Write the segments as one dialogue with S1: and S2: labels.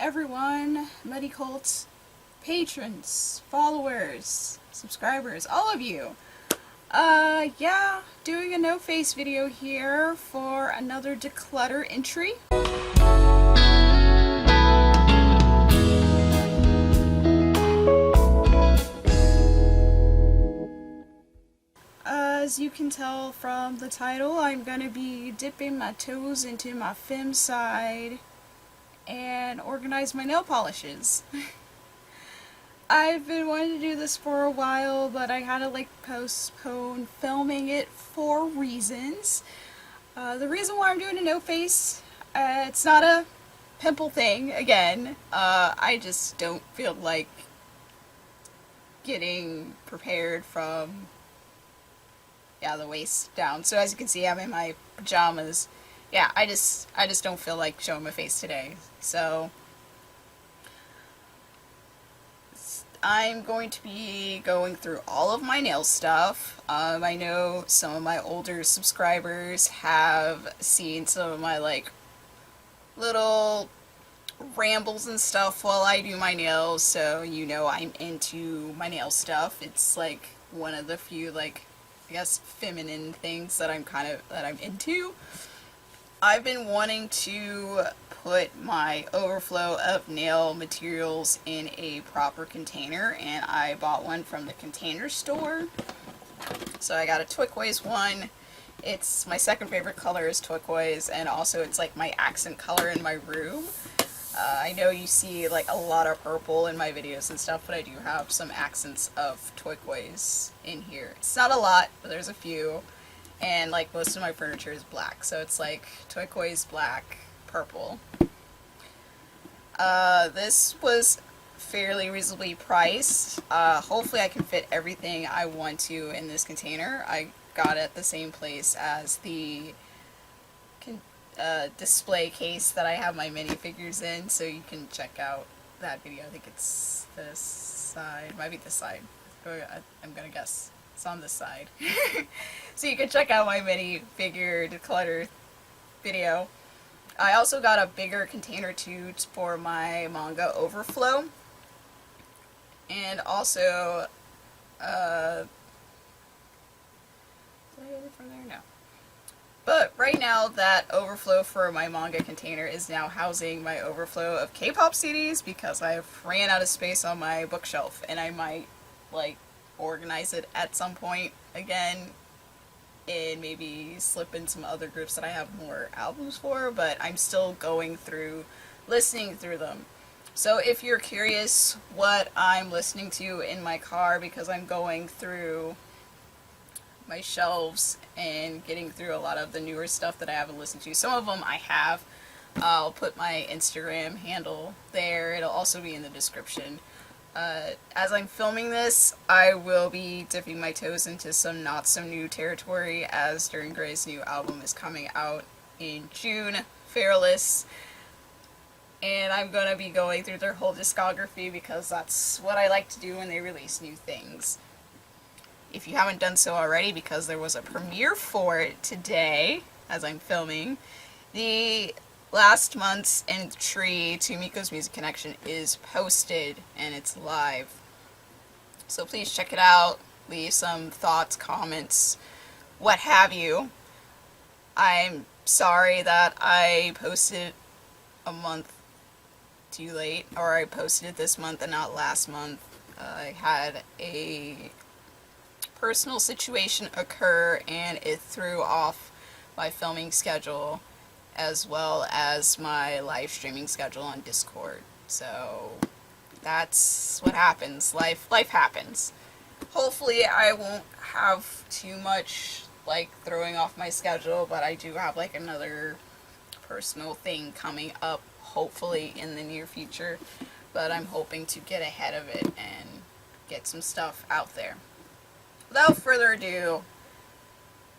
S1: everyone, Medicult patrons, followers, subscribers, all of you. Yeah, doing a no-face video here for another Declutter entry. As you can tell from the title, I'm gonna be dipping my toes into my femme side and organize my nail polishes. I've been wanting to do this for a while, but I had to postpone filming it for reasons. The reason why I'm doing a no face, it's not a pimple thing, again. I just don't feel like getting prepared from the waist down. So as you can see, I'm in my pajamas. Yeah, I just don't feel like showing my face today. So I'm going to be going through all of my nail stuff. I know some of my older subscribers have seen some of my little rambles and stuff while I do my nails, so you know I'm into my nail stuff. It's like one of the few I guess feminine things that I'm into. I've been wanting to put my overflow of nail materials in a proper container, and I bought one from the Container Store. So I got a turquoise one. It's my second favorite color is turquoise, and also it's like my accent color in my room. I know you see a lot of purple in my videos and stuff, but I do have some accents of turquoise in here. It's not a lot, but there's a few. And most of my furniture is black, so it's turquoise, black, purple. This was fairly reasonably priced. Hopefully I can fit everything I want to in this container. I got it at the same place as the display case that I have my minifigures in, so you can check out that video. I think it's this side, might be this side. I'm gonna guess it's on this side. So you can check out my minifigure declutter video. I also got a bigger container too for my manga overflow, and also did I get it from there? No. But right now that overflow for my manga container is now housing my overflow of K-pop CDs because I've ran out of space on my bookshelf, and I might organize it at some point again and maybe slip in some other groups that I have more albums for, but I'm still going through listening through them. So if you're curious what I'm listening to in my car, because I'm going through my shelves and getting through a lot of the newer stuff that I haven't listened to. Some of them I have. I'll put my Instagram handle there. It'll also be in the description. As I'm filming this, I will be dipping my toes into some not so new territory, as Duran Gray's new album is coming out in June, Fearless, and I'm gonna be going through their whole discography because that's what I like to do when they release new things. If you haven't done so already, because there was a premiere for it today as I'm filming, the last month's entry to Miko's Music Connection is posted and it's live. So please check it out, leave some thoughts, comments, what have you. I'm sorry that I posted a month too late, or I posted it this month and not last month. I had a personal situation occur and it threw off my filming schedule as well as my live streaming schedule on Discord. So that's what happens. Life happens. Hopefully I won't have too much throwing off my schedule, but I do have another personal thing coming up hopefully in the near future, but I'm hoping to get ahead of it and get some stuff out there. Without further ado,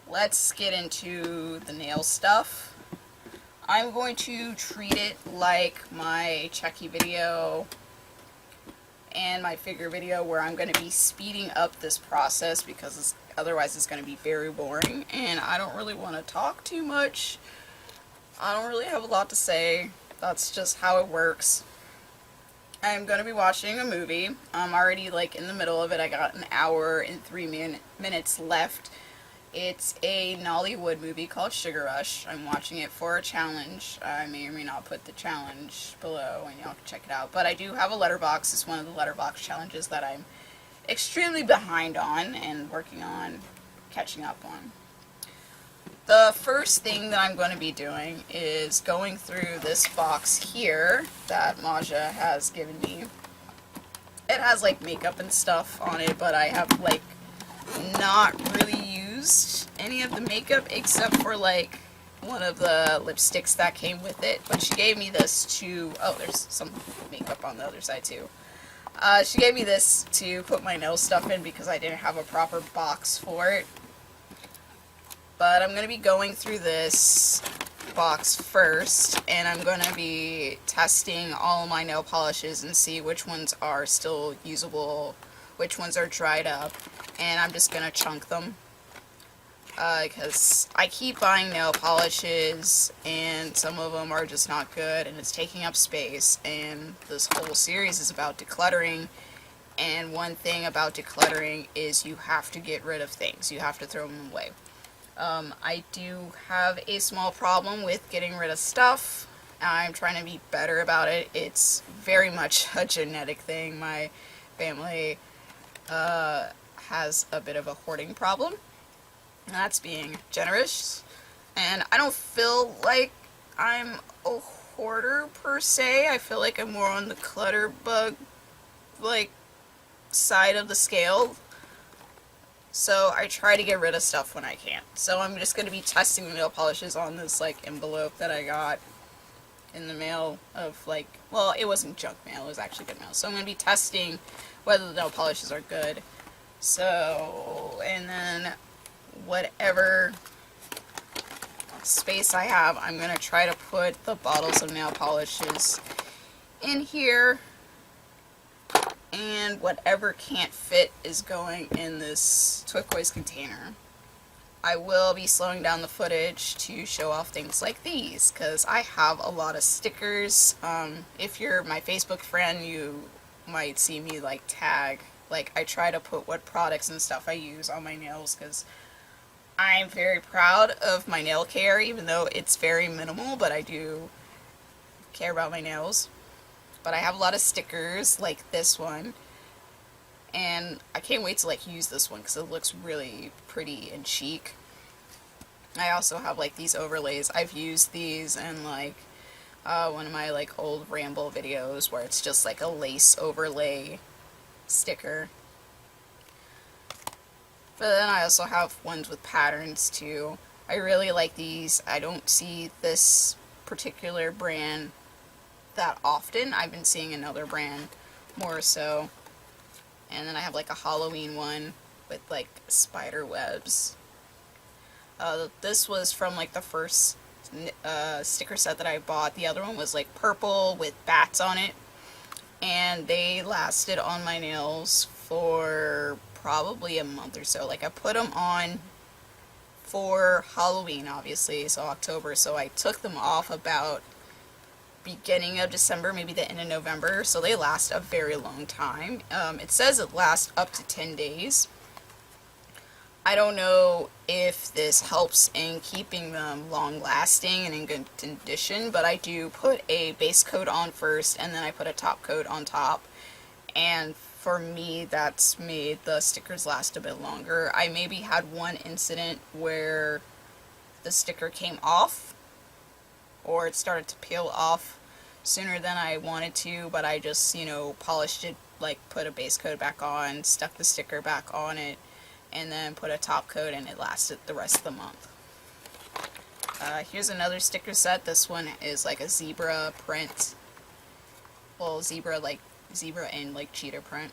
S1: let's get into the nail stuff. I'm going to treat it like my Chucky video and my figure video, where I'm going to be speeding up this process because otherwise it's going to be very boring, and I don't really want to talk too much. I don't really have a lot to say. That's just how it works. I'm going to be watching a movie. I'm already like in the middle of it. I got an hour and 3 minutes left. It's a Nollywood movie called Sugar Rush. I'm watching it for a challenge. I may or may not put the challenge below and y'all can check it out. But I do have a letterbox. It's one of the letterbox challenges that I'm extremely behind on and working on catching up on. The first thing that I'm going to be doing is going through this box here that Maja has given me. It has like makeup and stuff on it, but I have like not really used any of the makeup except for like one of the lipsticks that came with it. But she gave me this to, oh, there's some makeup on the other side too. She gave me this to put my nail stuff in because I didn't have a proper box for it. But I'm going to be going through this box first, and I'm going to be testing all my nail polishes and see which ones are still usable, which ones are dried up, and I'm just going to chunk them. Because I keep buying nail polishes, and some of them are just not good, and it's taking up space, and this whole series is about decluttering. And one thing about decluttering is you have to get rid of things. You have to throw them away. I do have a small problem with getting rid of stuff. I'm trying to be better about it. It's very much a genetic thing. My family has a bit of a hoarding problem. That's being generous. And I don't feel like I'm a hoarder per se. I feel like I'm more on the clutter bug like side of the scale. So I try to get rid of stuff when I can. So I'm just going to be testing the nail polishes on this like envelope that I got in the mail of like, well, it wasn't junk mail, it was actually good mail. So I'm going to be testing whether the nail polishes are good. So, and then whatever space I have, I'm going to try to put the bottles of nail polishes in here. And whatever can't fit is going in this turquoise container. I will be slowing down the footage to show off things like these, because I have a lot of stickers. If you're my Facebook friend, you might see me like tag, like I try to put what products and stuff I use on my nails, because I'm very proud of my nail care, even though it's very minimal, but I do care about my nails. But I have a lot of stickers, like this one, and I can't wait to like use this one because it looks really pretty and chic. I also have like these overlays. I've used these in like one of my like old ramble videos where it's just like a lace overlay sticker. But then I also have ones with patterns too. I really like these. I don't see this particular brand that often. I've been seeing another brand more so. And then I have like a Halloween one with like spider webs. This was from like the first sticker set that I bought. The other one was like purple with bats on it. And they lasted on my nails for probably a month or so. Like I put them on for Halloween obviously, so October. So I took them off about beginning of December, maybe the end of November, so they last a very long time. It says it lasts up to 10 days. I don't know if this helps in keeping them long lasting and in good condition, but I do put a base coat on first and then I put a top coat on top, and for me that's made the stickers last a bit longer. I maybe had one incident where the sticker came off or it started to peel off sooner than I wanted to, but I just, you know, polished it, like put a base coat back on, stuck the sticker back on it, and then put a top coat, and it lasted the rest of the month. Here's another sticker set. This one is like a zebra print. Well, zebra and like cheetah print.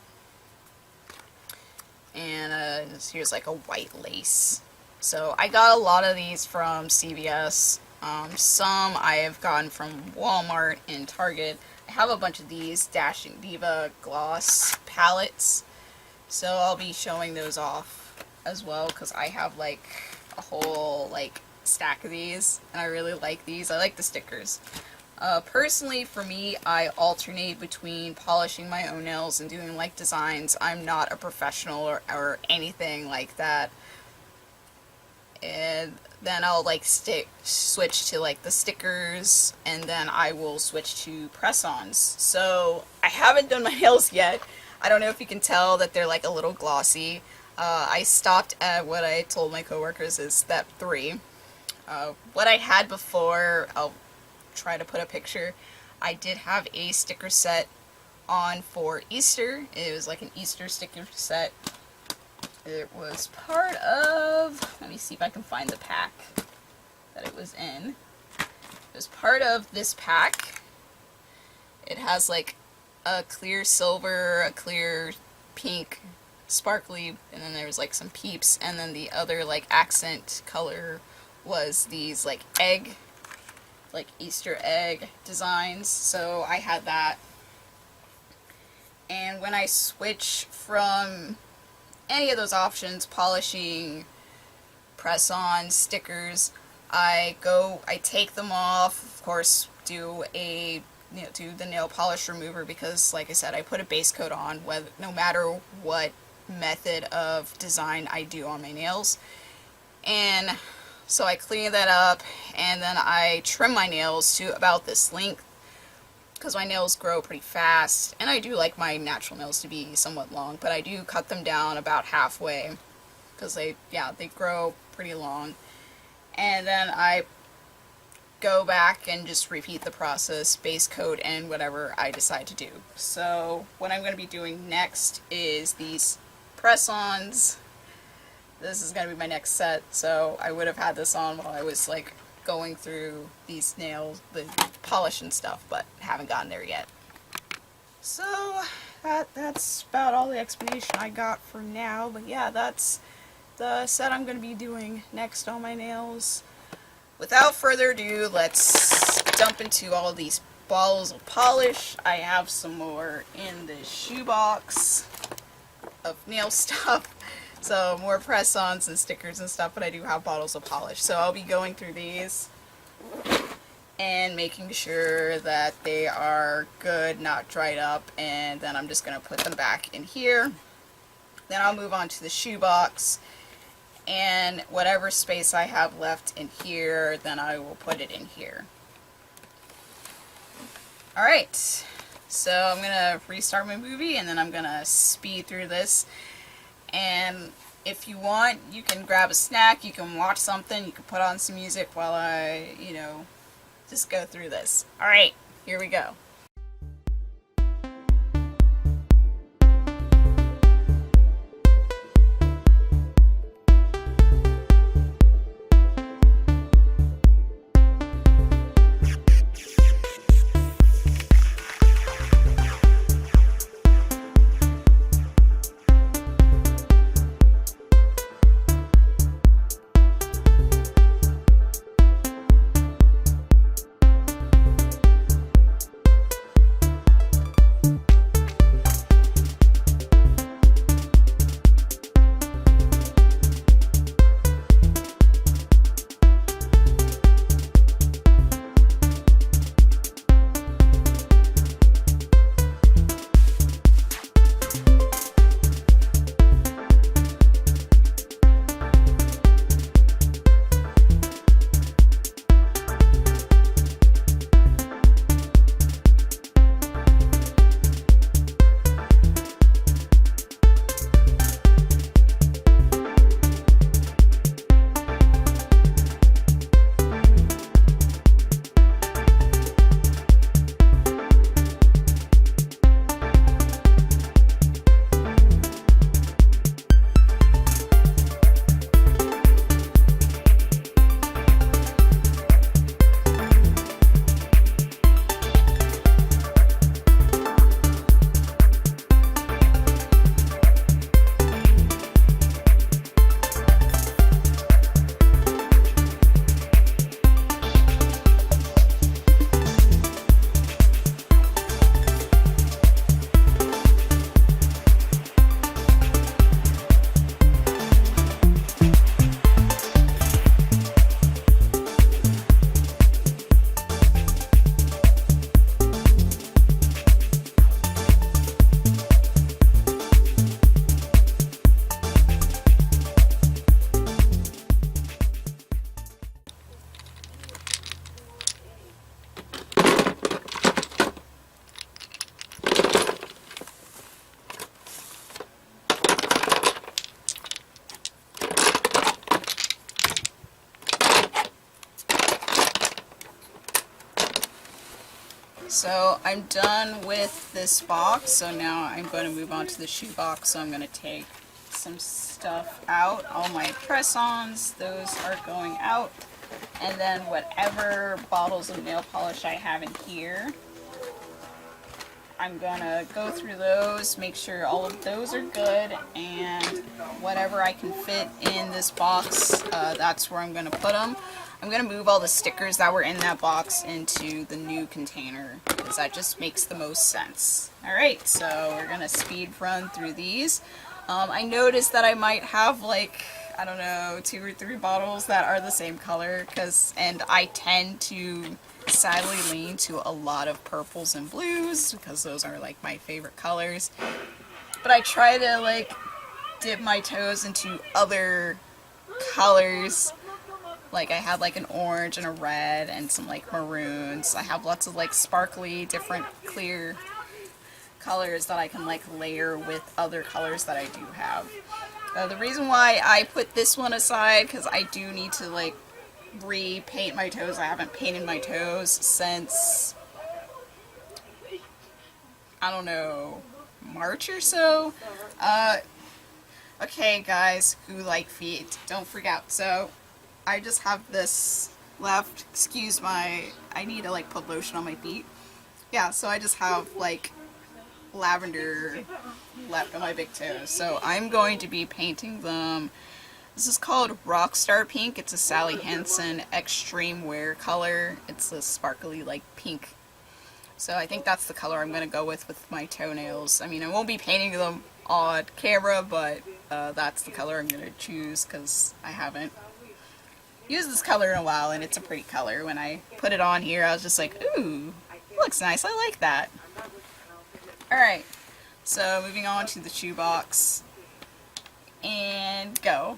S1: And here's like a white lace. So I got a lot of these from CVS. Some I have gotten from Walmart and Target. I have a bunch of these Dashing Diva gloss palettes, so I'll be showing those off as well because I have like a whole like stack of these and I really like these. I like the stickers. Personally, for me, I alternate between polishing my own nails and doing like designs. I'm not a professional or anything like that. And then I'll like switch to like the stickers, and then I will switch to press-ons. So I haven't done my nails yet. I don't know if you can tell that they're like a little glossy. I stopped at what I told my coworkers is step 3. What I had before, I'll try to put a picture. I did have a sticker set on for Easter. It was like an Easter sticker set. It was part of, let me see if I can find the pack that it was in. It was part of this pack. It has like a clear silver, a clear pink, sparkly, and then there was like some peeps, and then the other like accent color was these like egg, like Easter egg designs. So I had that. And when I switch from any of those options, polishing, press-on, stickers, I take them off, of course, do the nail polish remover, because like I said, I put a base coat on no matter what method of design I do on my nails. And so I clean that up, and then I trim my nails to about this length, because my nails grow pretty fast, and I do like my natural nails to be somewhat long, but I do cut them down about halfway, because they grow pretty long. And then I go back and just repeat the process, base coat, and whatever I decide to do. So what I'm going to be doing next is these press-ons. This is going to be my next set, so I would have had this on while I was like going through these nails, the polish and stuff, but haven't gotten there yet. So that's about all the explanation I got for now, but yeah, that's the set I'm going to be doing next on my nails. Without further ado, let's jump into all these bottles of polish. I have some more in the shoebox of nail stuff. So more press-ons and stickers and stuff, but I do have bottles of polish. So I'll be going through these and making sure that they are good, not dried up, and then I'm just going to put them back in here. Then I'll move on to the shoebox, and whatever space I have left in here, then I will put it in here. Alright, so I'm going to restart my movie, and then I'm going to speed through this. And if you want, you can grab a snack, you can watch something, you can put on some music while I, just go through this. Alright, here we go. So I'm done with this box, so now I'm going to move on to the shoe box. So I'm going to take some stuff out. All my press-ons, those are going out. And then whatever bottles of nail polish I have in here, I'm gonna go through those, make sure all of those are good, and whatever I can fit in this box, that's where I'm gonna put them. I'm gonna move all the stickers that were in that box into the new container, because that just makes the most sense. Alright, so we're gonna speed run through these. I noticed that I might have like, I don't know, 2 or 3 bottles that are the same color, and I tend to sadly lean to a lot of purples and blues because those are like my favorite colors. But I try to like dip my toes into other colors. Like I have like an orange and a red and some like maroons. I have lots of like sparkly, different clear colors that I can like layer with other colors that I do have. The reason why I put this one aside, because I do need to like repaint my toes. I haven't painted my toes since, I don't know, March or so. Okay guys who like feet, don't freak out. So I just have this left. Excuse my, I need to like put lotion on my feet. Yeah, so I just have like lavender left on my big toes. So I'm going to be painting them. This is called Rockstar Pink. It's a Sally Hansen extreme wear color. It's a sparkly like pink. So I think that's the color I'm going to go with my toenails. I mean, I won't be painting them on camera, but that's the color I'm going to choose because I haven't used this color in a while, and it's a pretty color. When I put it on here, I was just like, ooh, looks nice. I like that. Alright, so moving on to the shoe box. And go.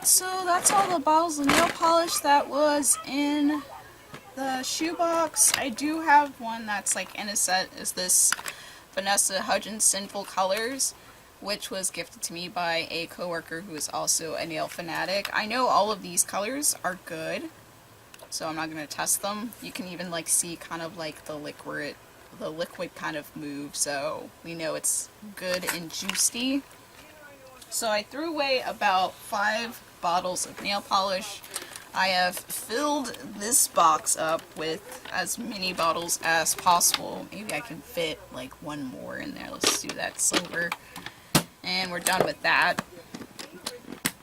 S1: So that's all the bottles of nail polish that was in the shoebox. I do have one that's like in a set, is this Vanessa Hudgens Sinful Colors, which was gifted to me by a coworker who is also a nail fanatic. I know all of these colors are good, so I'm not going to test them. You can even like see kind of like the liquid kind of move, so we know it's good and juicy. So I threw away about 5 bottles of nail polish. I have filled this box up with as many bottles as possible. Maybe I can fit like one more in there. Let's do that silver. And we're done with that.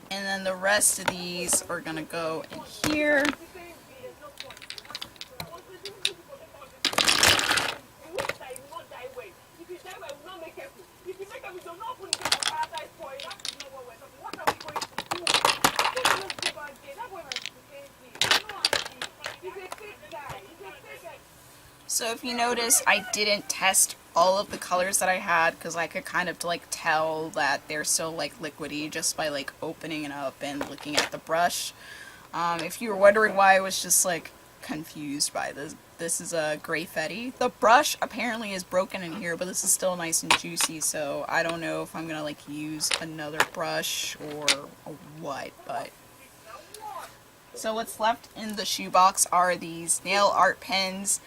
S1: And then the rest of these are gonna go in here. So if you notice, I didn't test all of the colors that I had because I could kind of like tell that they're still like liquidy just by like opening it up and looking at the brush. If you were wondering why I was just like confused by this, this is a gray fetty. The brush apparently is broken in here, but this is still nice and juicy, so I don't know if I'm gonna like use another brush or what, but. So what's left in the shoebox are these nail art pens.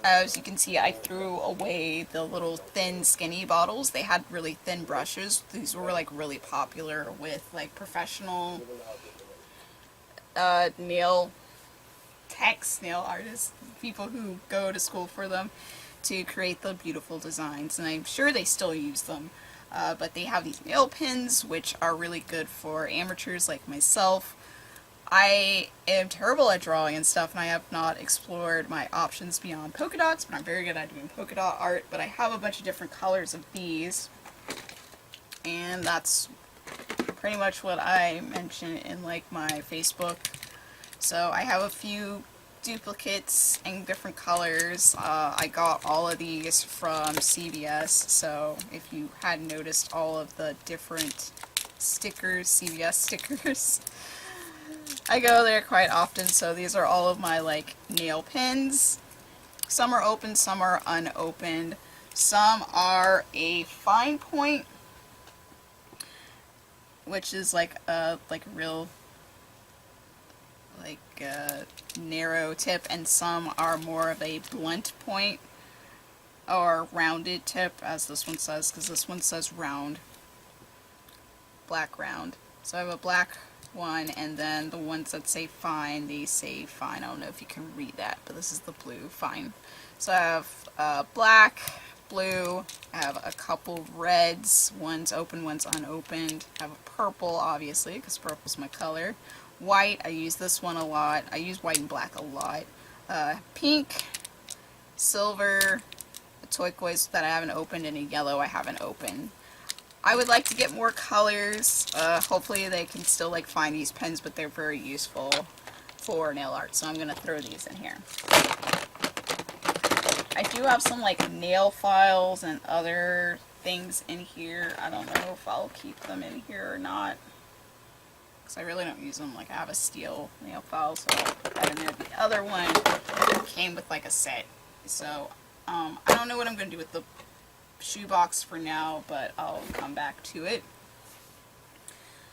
S1: As you can see, I threw away the little thin skinny bottles. They had really thin brushes. These were like really popular with like professional nail techs, nail artists, people who go to school for them to create the beautiful designs, and I'm sure they still use them. But they have these nail pens, which are really good for amateurs like myself. I am terrible at drawing and stuff, and I have not explored my options beyond polka dots, but I'm very good at doing polka dot art. But I have a bunch of different colors of these, and that's pretty much what I mentioned in like my Facebook. So I have a few duplicates in different colors. I got all of these from CVS, so if you hadn't noticed all of the different stickers, CVS stickers, I go there quite often. So these are all of my like nail pens. Some are open, some are unopened. Some are a fine point, which is like a real narrow tip, and some are more of a blunt point or rounded tip, as this one says, because this one says round, black round. So I have a black one, and then the ones that say fine, they say fine. I don't know if you can read that, but this is the blue, fine. So I have black, blue, I have a couple reds, one's open, one's unopened. I have a purple, obviously, because purple's my color. White, I use this one a lot. I use white and black a lot. Pink, silver, a turquoise that I haven't opened, and a yellow I haven't opened. I would like to get more colors. Hopefully they can still like find these pens, but they're very useful for nail art, so I'm going to throw these in here. I do have some like nail files and other things in here. I don't know if I'll keep them in here or not, because I really don't use them. Like I have a steel nail file, so I'll put that in there. The other one came with like a set, so I don't know what I'm going to do with the shoebox for now, but I'll come back to it.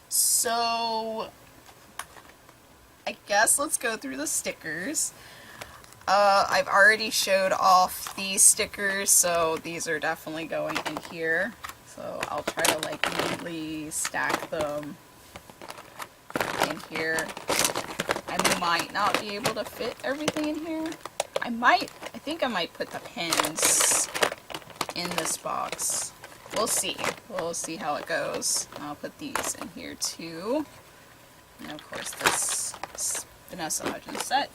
S1: So I guess let's go through the stickers. I've already showed off these stickers, so these are definitely going in here. So I'll try to like neatly stack them in here. I might not be able to fit everything in here. I think I might put the pins in this box. We'll see. We'll see how it goes. I'll put these in here too. And of course this Vanessa Hudgens set.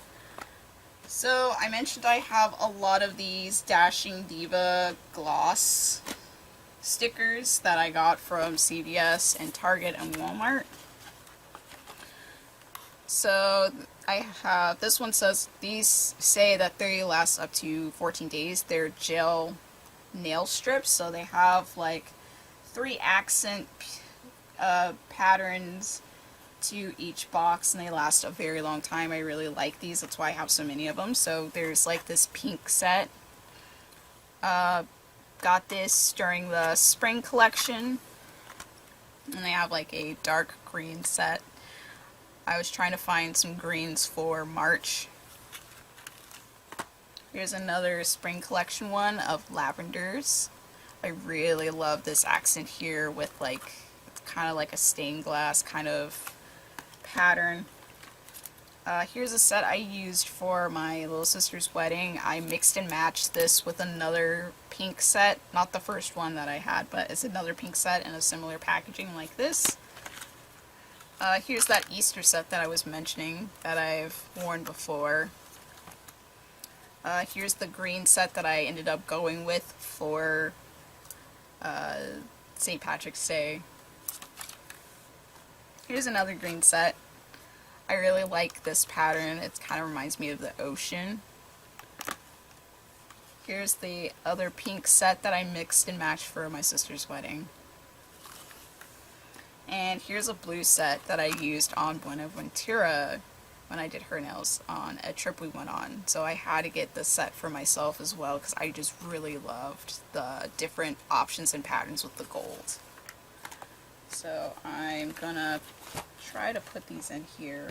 S1: So I mentioned I have a lot of these Dashing Diva gloss stickers that I got from CVS and Target and Walmart. So I have, this one says, these say that they last up to 14 days. They're gel nail strips, so they have like 3 accent patterns to each box, and they last a very long time. I really like these, that's why I have so many of them. So there's like this pink set. Got this during the spring collection, and they have like a dark green set. I was trying to find some greens for March. Here's another spring collection one of lavenders. I really love this accent here with like, it's kind of like a stained glass kind of pattern. Here's a set I used for my little sister's wedding. I mixed and matched this with another pink set. Not the first one that I had, but it's another pink set in a similar packaging like this. Here's that Easter set that I was mentioning that I've worn before. Here's the green set that I ended up going with for St. Patrick's Day. Here's another green set. I really like this pattern. It kind of reminds me of the ocean. Here's the other pink set that I mixed and matched for my sister's wedding. And here's a blue set that I used on Buenaventura when I did her nails on a trip we went on. So I had to get this set for myself as well because I just really loved the different options and patterns with the gold. So I'm gonna try to put these in here.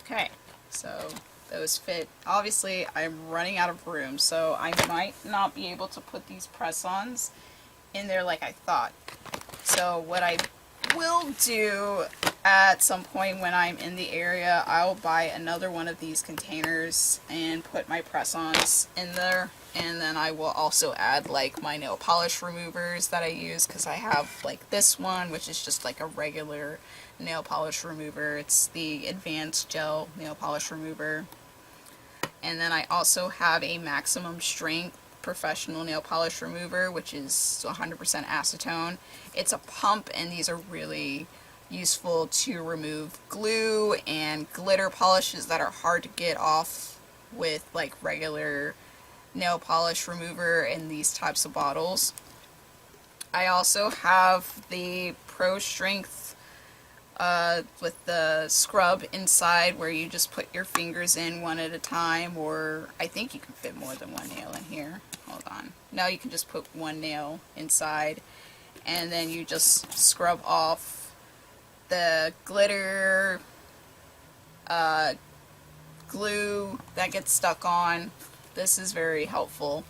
S1: Okay, so those fit. Obviously, I'm running out of room, so I might not be able to put these press-ons in there like I thought. So what I will do at some point when I'm in the area, I'll buy another one of these containers and put my press-ons in there. And then I will also add like my nail polish removers that I use, because I have like this one, which is just like a regular nail polish remover. It's the advanced gel nail polish remover. And then I also have a maximum strength professional nail polish remover, which is 100% acetone. It's a pump, and these are really useful to remove glue and glitter polishes that are hard to get off with like regular nail polish remover in these types of bottles. I also have the Pro Strength with the scrub inside, where you just put your fingers in one at a time, or I think you can fit more than one nail in here. Hold on. No, you can just put one nail inside, and then you just scrub off the glitter, glue that gets stuck on. This is very helpful.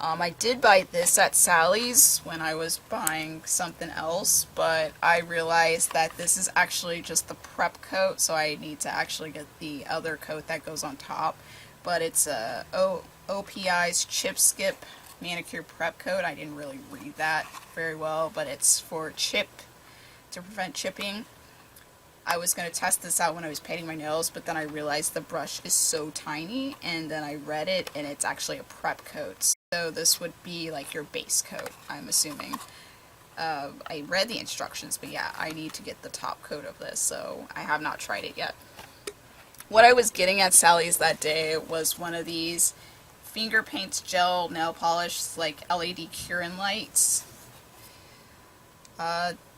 S1: I did buy this at Sally's when I was buying something else, but I realized that this is actually just the prep coat, so I need to actually get the other coat that goes on top. But it's a OPI's Chip Skip Manicure Prep Coat. I didn't really read that very well, but it's for to prevent chipping. I was going to test this out when I was painting my nails, but then I realized the brush is so tiny, and then I read it, and it's actually a prep coat. So this would be like your base coat, I'm assuming. I read the instructions, but yeah, I need to get the top coat of this, so I have not tried it yet. What I was getting at Sally's that day was one of these finger paints gel nail polish, like LED Curin lights.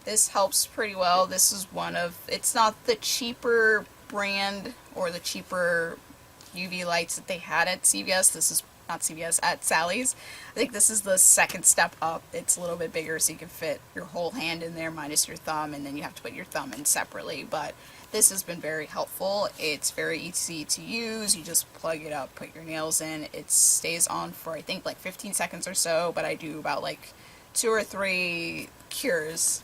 S1: This helps pretty well. This is one of, it's not the cheaper brand or the cheaper UV lights that they had at CVS. This is not CVS, at Sally's. I think this is the second step up. It's a little bit bigger, so you can fit your whole hand in there minus your thumb, and then you have to put your thumb in separately. But this has been very helpful. It's very easy to use. You just plug it up, put your nails in. It stays on for I think like 15 seconds or so, but I do about like 2 or 3 cures.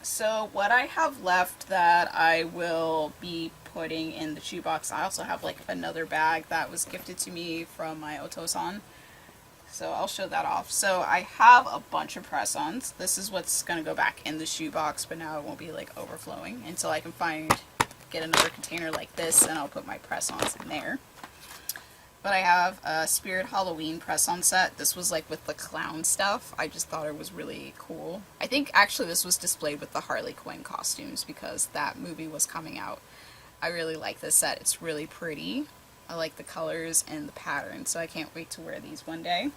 S1: So what I have left that I will be putting in the shoebox, I also have like another bag that was gifted to me from my Otosan. So I'll show that off. So I have a bunch of press-ons. This is what's going to go back in the shoebox, but now it won't be like overflowing until I can get another container like this, and I'll put my press-ons in there. But I have a Spirit Halloween press-on set. This was like with the clown stuff. I just thought it was really cool. I think actually this was displayed with the Harley Quinn costumes because that movie was coming out. I really like this set. It's really pretty. I like the colors and the pattern, so I can't wait to wear these one day.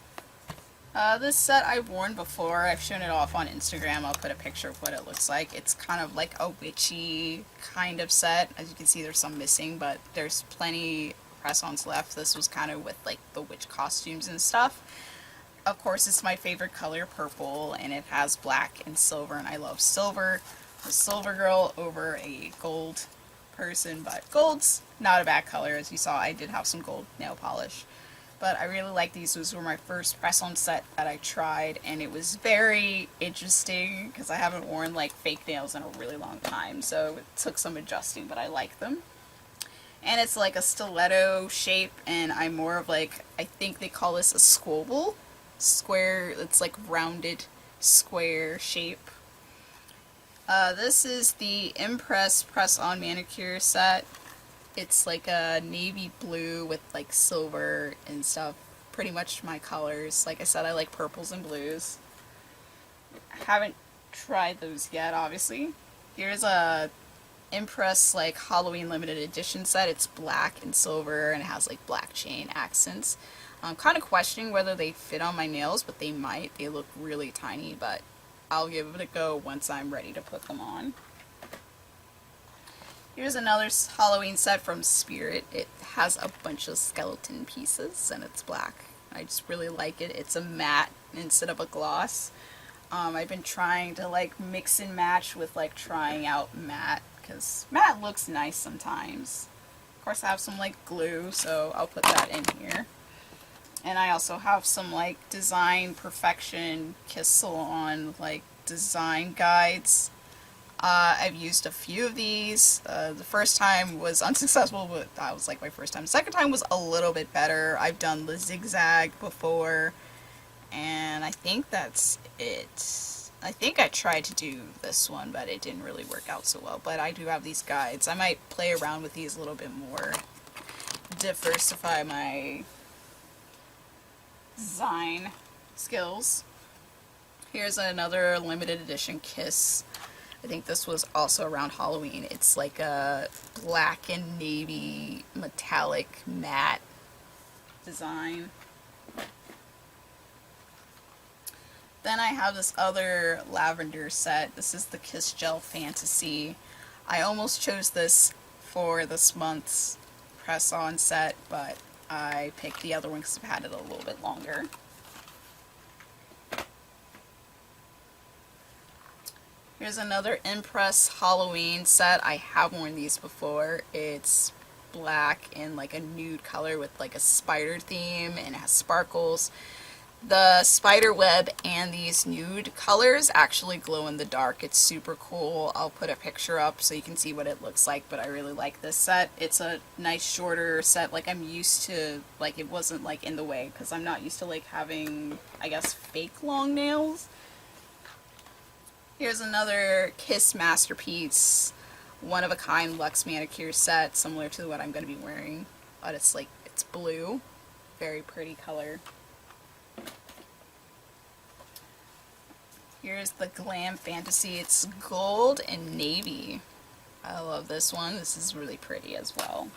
S1: This set I've worn before. I've shown it off on Instagram. I'll put a picture of what it looks like. It's kind of like a witchy kind of set. As you can see, there's some missing, but there's plenty press-ons left. This was kind of with like the witch costumes and stuff. Of course, it's my favorite color, purple, and it has black and silver, and I love silver. I'm a silver girl over a gold person, but gold's not a bad color. As you saw, I did have some gold nail polish, but I really like these. These were my first press-on set that I tried, and it was very interesting because I haven't worn like fake nails in a really long time, so it took some adjusting, but I like them. And it's like a stiletto shape, and I'm more of like, I think they call this a squoval square. It's like rounded square shape. This is the Impress press-on manicure set. It's like a navy blue with like silver and stuff. Pretty much my colors. Like I said, I like purples and blues. I haven't tried those yet, obviously. Here's a Impress like Halloween limited edition set. It's black and silver and it has like black chain accents. I'm kind of questioning whether they fit on my nails, but they might. They look really tiny, but I'll give it a go once I'm ready to put them on. Here's another Halloween set from Spirit. It has a bunch of skeleton pieces and it's black. I just really like it. It's a matte instead of a gloss. I've been trying to like mix and match with like trying out matte because matte looks nice sometimes. Of course I have some like glue, so I'll put that in here. And I also have some like Design Perfection Kiss Salon like design guides. I've used a few of these. The first time was unsuccessful, but that was like my first time. The second time was a little bit better. I've done the zigzag before, and I think that's it. I think I tried to do this one, but it didn't really work out so well. But I do have these guides. I might play around with these a little bit more, diversify my design skills. Here's another limited edition Kiss. I think this was also around Halloween. It's like a black and navy metallic matte design. Then I have this other lavender set. This is the Kiss Gel Fantasy. I almost chose this for this month's press-on set, but I picked the other one because I've had it a little bit longer. Here's another Impress Halloween set. I have worn these before. It's black in like a nude color with like a spider theme and it has sparkles. The spider web and these nude colors actually glow in the dark. It's super cool. I'll put a picture up so you can see what it looks like, but I really like this set. It's a nice shorter set. Like I'm used to, like it wasn't like in the way because I'm not used to like having, I guess, fake long nails. Here's another Kiss Masterpiece, one-of-a-kind luxe manicure set, similar to what I'm going to be wearing, but it's like, it's blue. Very pretty color. Here's the Glam Fantasy. It's gold and navy. I love this one. This is really pretty as well.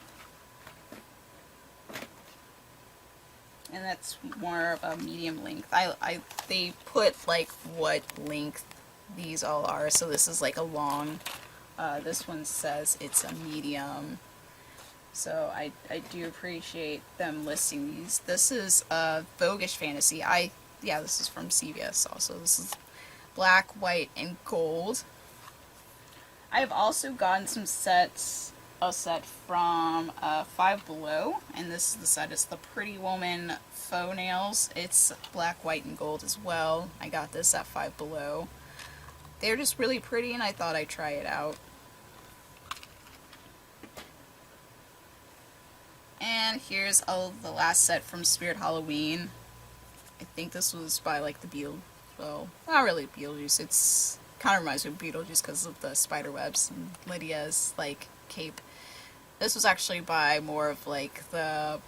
S1: And that's more of a medium length. They put like what length these all are, so this is like a long, this one says it's a medium, so I do appreciate them listing these. This is a Voguish Fantasy. Yeah, this is from CVS also. This is black, white, and gold. I have also gotten some sets, a set from Five Below, and this is the set. It's the Pretty Woman faux nails. It's black, white, and gold as well. I got this at Five Below. They're just really pretty and I thought I'd try it out. And here's the last set from Spirit Halloween. I think this was by like the well, not really Beetlejuice. It's kind of reminds me of Beetlejuice because of the spider webs and Lydia's like cape. This was actually by more of like the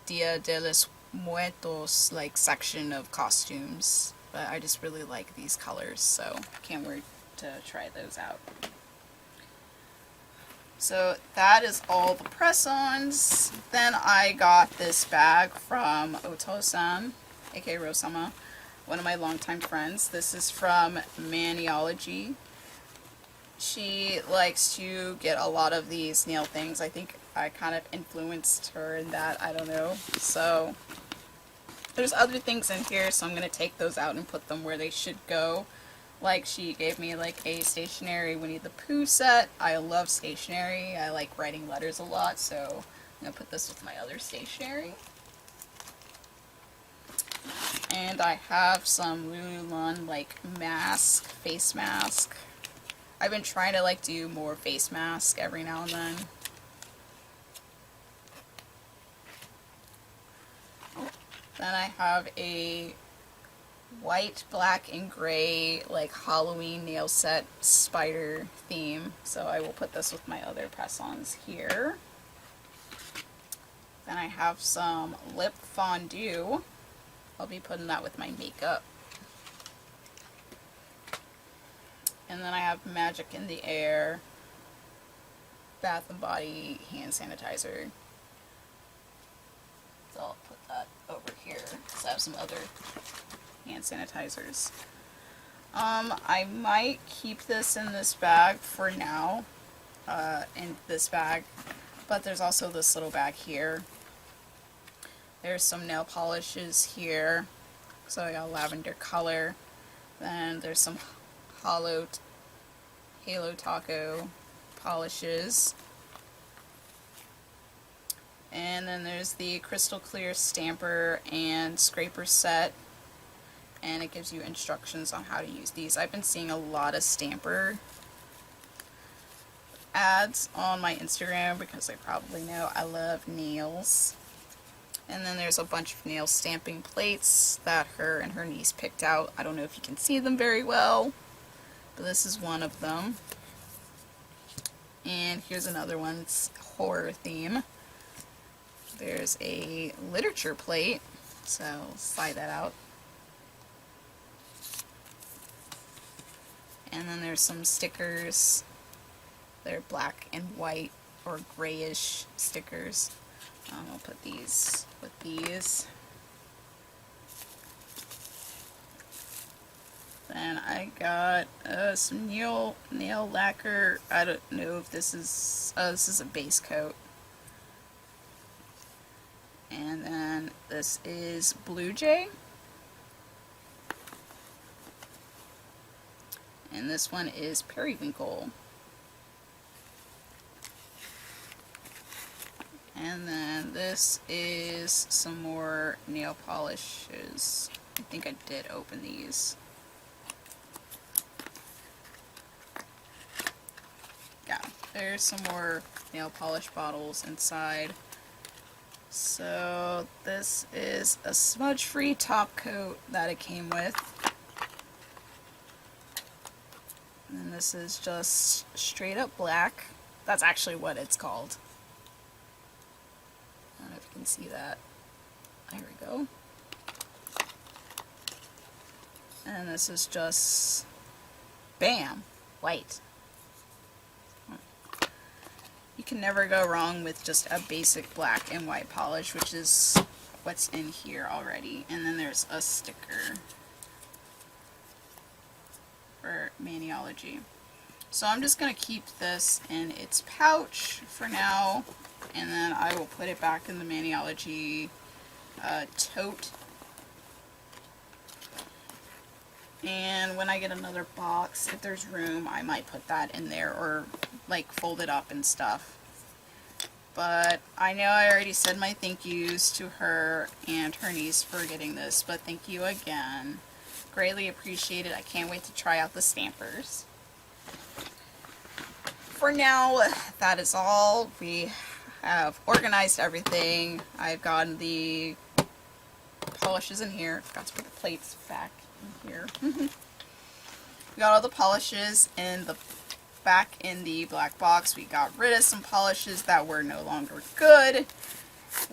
S1: Dia de los Muertos like section of costumes. But I just really like these colors, so can't wait to try those out. So that is all the press-ons. Then I got this bag from Oto-san, aka Rosama, one of my longtime friends. This is from Maniology. She likes to get a lot of these nail things. I think I kind of influenced her in that, I don't know. So there's other things in here, so I'm going to take those out and put them where they should go. Like, she gave me like a stationery Winnie the Pooh set. I love stationery. I like writing letters a lot, so I'm going to put this with my other stationery. And I have some Lululemon like mask, face mask. I've been trying to like do more face mask every now and then. Then I have a white, black, and gray like Halloween nail set spider theme. So I will put this with my other press-ons here. Then I have some lip fondue. I'll be putting that with my makeup. And then I have Magic in the Air Bath and Body hand sanitizer. So I'll put that over here because I have some other hand sanitizers. I might keep this in this bag for now, in this bag, but there's also this little bag here. There's some nail polishes here, so I got lavender color. Then there's some Halo Taco polishes. And then there's the crystal clear stamper and scraper set, and it gives you instructions on how to use these. I've been seeing a lot of stamper ads on my Instagram because I probably know I love nails. And then there's a bunch of nail stamping plates that her and her niece picked out. I don't know if you can see them very well, but this is one of them. And here's another one. It's horror theme. There's a literature plate, so slide that out. And then there's some stickers. They're black and white or grayish stickers. I'll put these with these. Then I got some nail lacquer. I don't know if this is a base coat. And then this is Blue Jay. And this one is Periwinkle. And then this is some more nail polishes. I think I did open these. Yeah, there's some more nail polish bottles inside. So this is a smudge-free top coat that it came with. And this is just straight up black. That's actually what it's called. I don't know if you can see that. There we go. And this is just, bam, white. You can never go wrong with just a basic black and white polish, which is what's in here already. And then there's a sticker for Maniology. So I'm just going to keep this in its pouch for now, and then I will put it back in the Maniology tote. And when I get another box, if there's room, I might put that in there or like fold it up and stuff. But I know I already said my thank yous to her and her niece for getting this, but thank you again. Greatly appreciated. I can't wait to try out the stampers. For now, that is all. We have organized everything. I've gotten the polishes in here. Forgot to put the plates back in here. We got all the polishes in the back in the black box. We got rid of some polishes that were no longer good.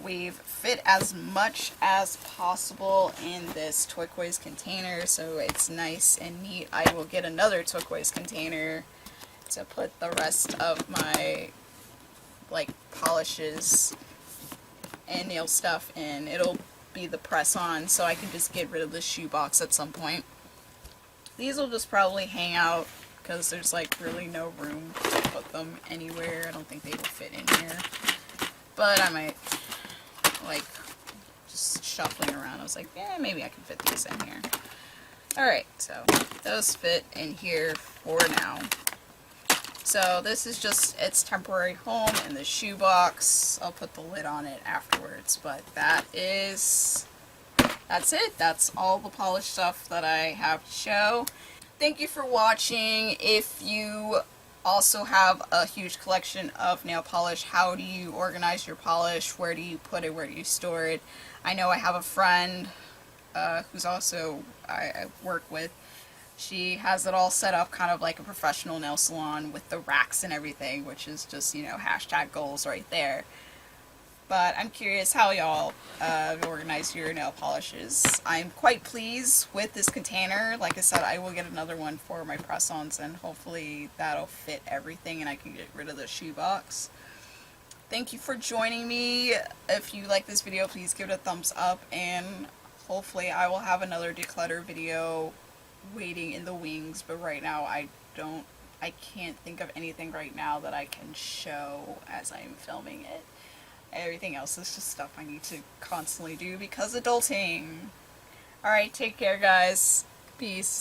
S1: We've fit as much as possible in this turquoise container, so it's nice and neat. I will get another turquoise container to put the rest of my like polishes and nail stuff in. It'll be the press-on, so I can just get rid of the shoebox at some point. These will just probably hang out because there's like really no room to put them anywhere. I don't think they will fit in here, but I might, like, just shuffling around, I was like, yeah, maybe I can fit these in here. Alright, so those fit in here for now. So this is just its temporary home in the shoebox. I'll put the lid on it afterwards, but that's it. That's all the polished stuff that I have to show. Thank you for watching. If you also have a huge collection of nail polish, how do you organize your polish? Where do you put it? Where do you store it? I know I have a friend who's also I work with. She has it all set up kind of like a professional nail salon with the racks and everything, which is just, you know, hashtag goals right there. But I'm curious how y'all organize your nail polishes. I'm quite pleased with this container. Like I said, I will get another one for my press-ons, and hopefully that'll fit everything and I can get rid of the shoebox. Thank you for joining me. If you like this video, please give it a thumbs up, and hopefully I will have another declutter video waiting in the wings, but right now I can't think of anything right now that I can show as I'm filming it. Everything else is just stuff I need to constantly do because adulting. Alright, take care guys. Peace.